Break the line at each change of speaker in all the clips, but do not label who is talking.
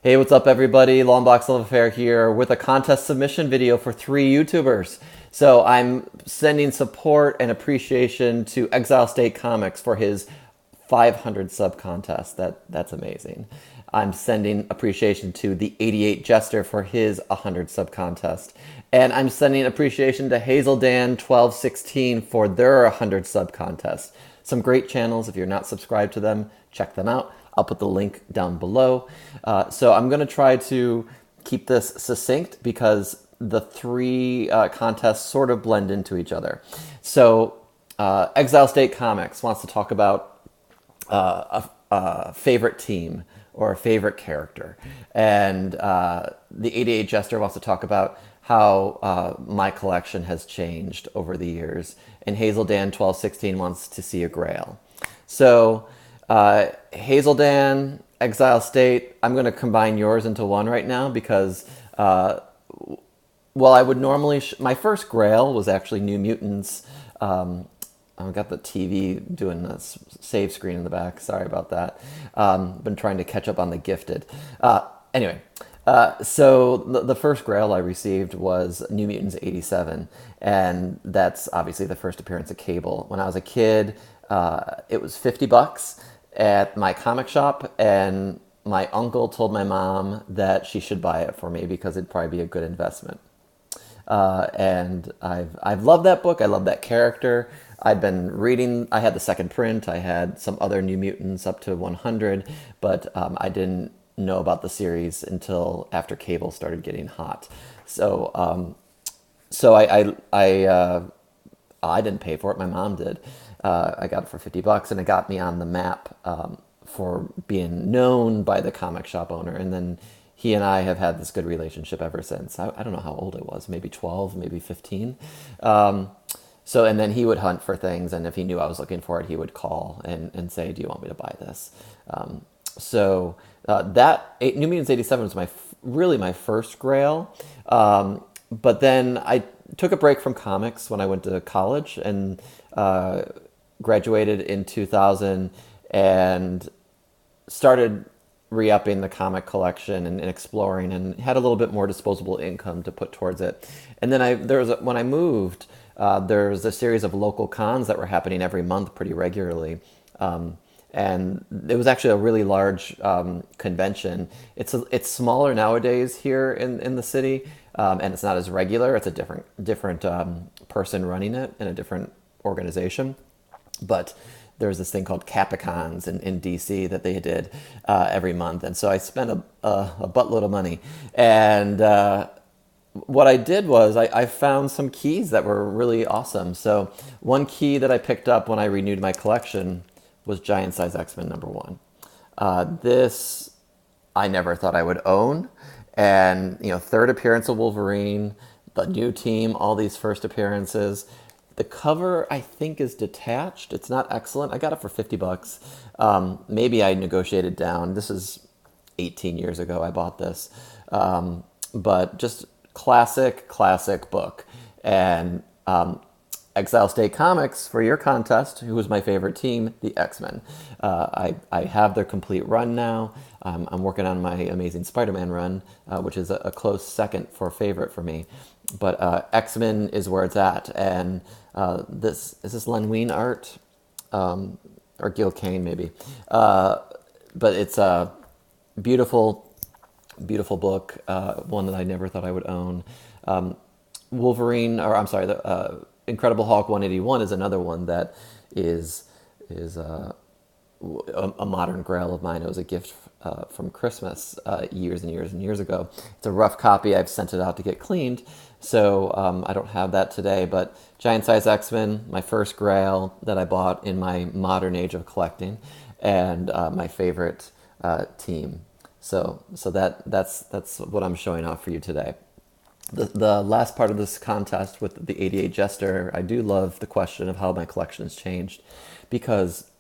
Hey, what's up, everybody? Longbox Love Affair here with a contest submission video for 3 YouTubers. So I'm sending support and appreciation to ExileState Comics for his 500 sub contest. That's amazing. I'm sending appreciation to The88Jester for his 100 sub contest. And I'm sending appreciation to HazelDan1216 for their 100 sub contest. Some great channels. If you're not subscribed to them, check them out. I'll put the link down below. So I'm going to try to keep this succinct because the three contests sort of blend into each other. So ExileState Comics wants to talk about a favorite team or a favorite character. And the 88 Jester wants to talk about how my collection has changed over the years. And HazelDan1216 wants to see a grail. So HazelDan, ExileState, I'm going to combine yours into one right now because, well, I would normally, my first grail was actually New Mutants. I've got the TV doing a save screen in the back. Sorry about that. Been trying to catch up on The Gifted. Anyway, so the first grail I received was New Mutants 87, and that's obviously the first appearance of Cable. When I was a kid, it was $50 at my comic shop, and my uncle told my mom that she should buy it for me because it'd probably be a good investment. And I've loved that book. I love that character. I've been reading. I had the second print. I had some other New Mutants up to 100, but I didn't know about the series until after Cable started getting hot. So I didn't pay for it. My mom did. I got it for $50, and it got me on the map for being known by the comic shop owner. And then he and I have had this good relationship ever since. I don't know how old I was, maybe 12, maybe 15. And then he would hunt for things, and if he knew I was looking for it, he would call and say, "Do you want me to buy this?" New Mutants 87 was really my first grail. But then I took a break from comics when I went to college and graduated in 2000 and started re-upping the comic collection and exploring, and had a little bit more disposable income to put towards it. And then when I moved, there was a series of local cons that were happening every month pretty regularly. And it was actually a really large convention. It's smaller nowadays here in the city, and it's not as regular. It's a different person running it in a different organization. But there's this thing called Capicons in DC that they did every month. And so I spent a buttload of money. And what I did was I found some keys that were really awesome. So one key that I picked up when I renewed my collection was Giant Size X-Men #1. This I never thought I would own. And, third appearance of Wolverine, the new team, all these first appearances. The cover, I think, is detached. It's not excellent. I got it for $50. Maybe I negotiated down. This is 18 years ago I bought this. But just classic book. And ExileState Comics, for your contest, who was my favorite team, the X-Men. I have their complete run now. I'm working on my Amazing Spider-Man run, which is a close second for favorite for me. But X-Men is where it's at. And is this Len Wein art? Or Gil Kane, maybe. But it's a beautiful book, one that I never thought I would own. The Incredible Hulk 181 is another one that is a modern grail of mine. It was a gift from Christmas years and years ago. It's a rough copy. I've sent it out to get cleaned, so I don't have that today. But Giant Size X-Men, my first grail that I bought in my modern age of collecting, and my favorite team. So that's what I'm showing off for you today. The last part of this contest with the 88 Jester, I do love the question of how my collection has changed, because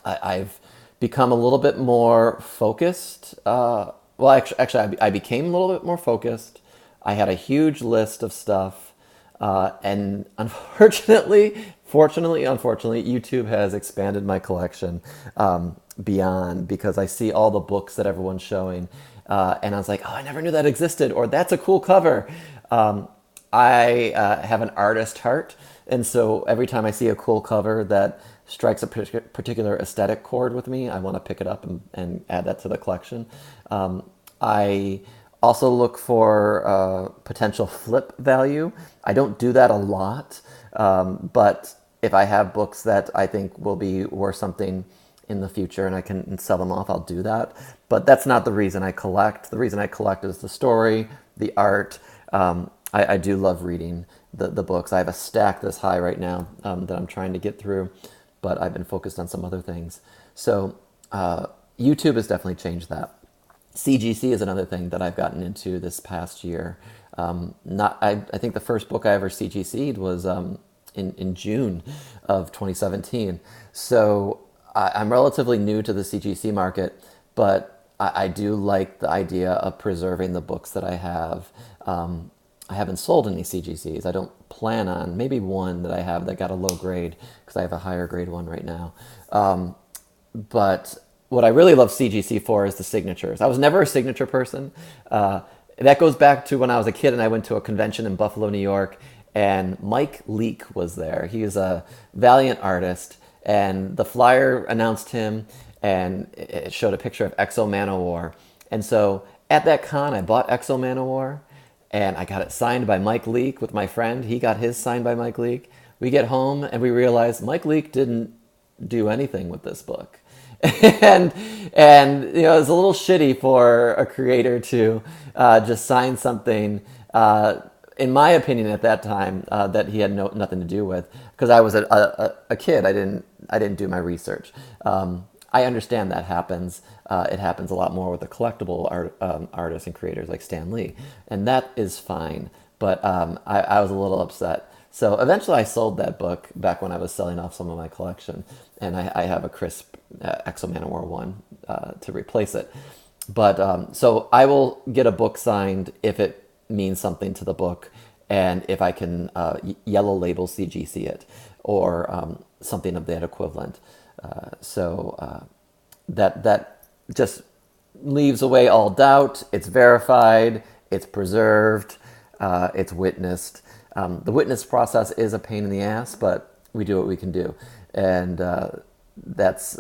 I've become a little bit more focused. Actually, I became a little bit more focused. I had a huge list of stuff, and unfortunately, YouTube has expanded my collection beyond, because I see all the books that everyone's showing, and I was like, oh, I never knew that existed, or that's a cool cover. I have an artist heart, and so every time I see a cool cover that strikes a particular aesthetic chord with me, I want to pick it up and add that to the collection. I also look for potential flip value. I don't do that a lot, but if I have books that I think will be worth something in the future and I can sell them off, I'll do that. But that's not the reason I collect. The reason I collect is the story, the art. I do love reading the books. I have a stack this high right now that I'm trying to get through, but I've been focused on some other things. So YouTube has definitely changed that. CGC is another thing that I've gotten into this past year. I think the first book I ever CGC'd was in June of 2017. So I'm relatively new to the CGC market, but I do like the idea of preserving the books that I have. I haven't sold any CGCs. I don't plan on. Maybe one that I have that got a low grade because I have a higher grade one right now. But what I really love CGC for is the signatures. I was never a signature person. That goes back to when I was a kid and I went to a convention in Buffalo, New York, and Mike Leake was there. He is a valiant artist, and the flyer announced him, and it showed a picture of Exo Manowar. And so at that con, I bought Exo Manowar, and I got it signed by Mike Leake with my friend. He got his signed by Mike Leake. We get home, and we realize Mike Leake didn't do anything with this book. and it's a little shitty for a creator to just sign something, in my opinion at that time, that he had nothing to do with, because I was a kid. I didn't do my research. I understand that happens. It happens a lot more with the collectible artists and creators like Stan Lee, and that is fine. But I was a little upset. So eventually I sold that book back when I was selling off some of my collection, and I have a crisp Exo Manowar 1 to replace it. But so I will get a book signed if it means something to the book, and if I can yellow label CGC it, or something of that equivalent. That just leaves away all doubt. It's verified, it's preserved, it's witnessed. The witness process is a pain in the ass, but we do what we can do. And that's,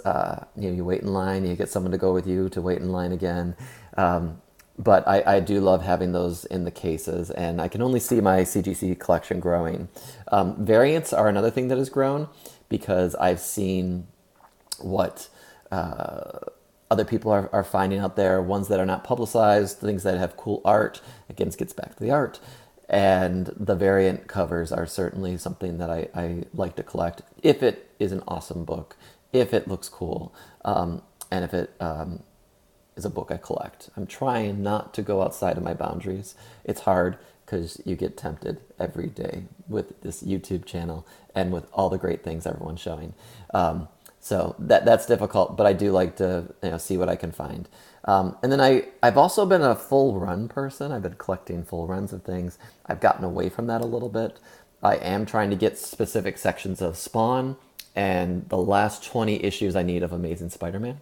you wait in line, you get someone to go with you to wait in line again. But I do love having those in the cases, and I can only see my CGC collection growing. Variants are another thing that has grown, because I've seen what other people are finding out there, ones that are not publicized, things that have cool art. Again, it gets back to the art. And the variant covers are certainly something that I like to collect, if it is an awesome book, if it looks cool, and if it is a book I collect. I'm trying not to go outside of my boundaries. It's hard because you get tempted every day with this YouTube channel and with all the great things everyone's showing. So that's difficult, but I do like to see what I can find. And then I've also been a full run person. I've been collecting full runs of things. I've gotten away from that a little bit. I am trying to get specific sections of Spawn and the last 20 issues I need of Amazing Spider-Man,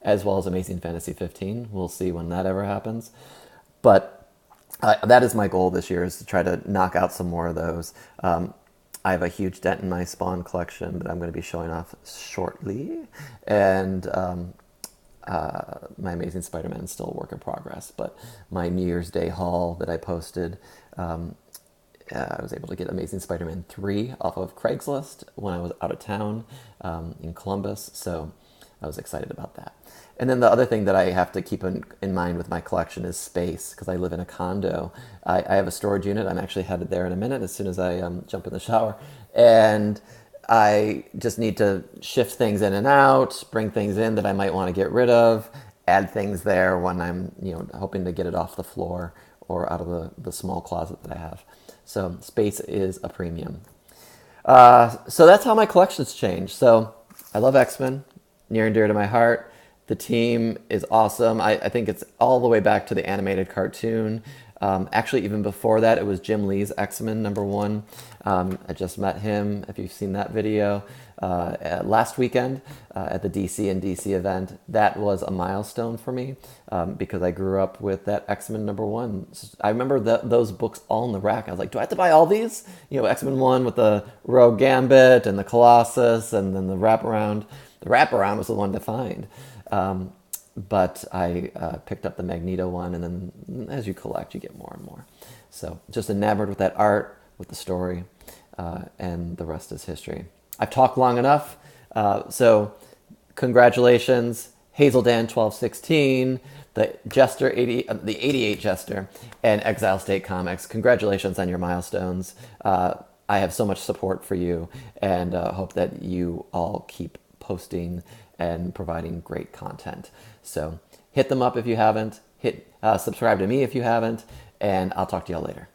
as well as Amazing Fantasy 15. We'll see when that ever happens. But that is my goal this year, is to try to knock out some more of those. I have a huge dent in my Spawn collection that I'm going to be showing off shortly. And my Amazing Spider-Man is still a work in progress. But my New Year's Day haul that I posted, I was able to get Amazing Spider-Man 3 off of Craigslist when I was out of town in Columbus. So I was excited about that. And then the other thing that I have to keep in mind with my collection is space, because I live in a condo. I have a storage unit. I'm actually headed there in a minute as soon as I jump in the shower. And I just need to shift things in and out, bring things in that I might want to get rid of, add things there when I'm hoping to get it off the floor or out of the small closet that I have. So space is a premium. So that's how my collection's changed. So I love X-Men, near and dear to my heart. The team is awesome. I think it's all the way back to the animated cartoon. Actually, even before that, it was Jim Lee's X-Men #1. I just met him, if you've seen that video, last weekend at the DC and DC event. That was a milestone for me because I grew up with that X-Men #1. I remember those books all in the rack. I was like, do I have to buy all these? You know, X-Men 1 with the Rogue Gambit and the Colossus and then the wraparound. The wraparound was the one to find. But I picked up the Magneto one, and then as you collect, you get more and more. So just enamored with that art, with the story, and the rest is history. I've talked long enough, so congratulations, HazelDan1216, the 88 Jester, and ExileState Comics. Congratulations on your milestones. I have so much support for you, and hope that you all keep posting and providing great content. So hit them up if you haven't. Subscribe to me if you haven't, and I'll talk to y'all later.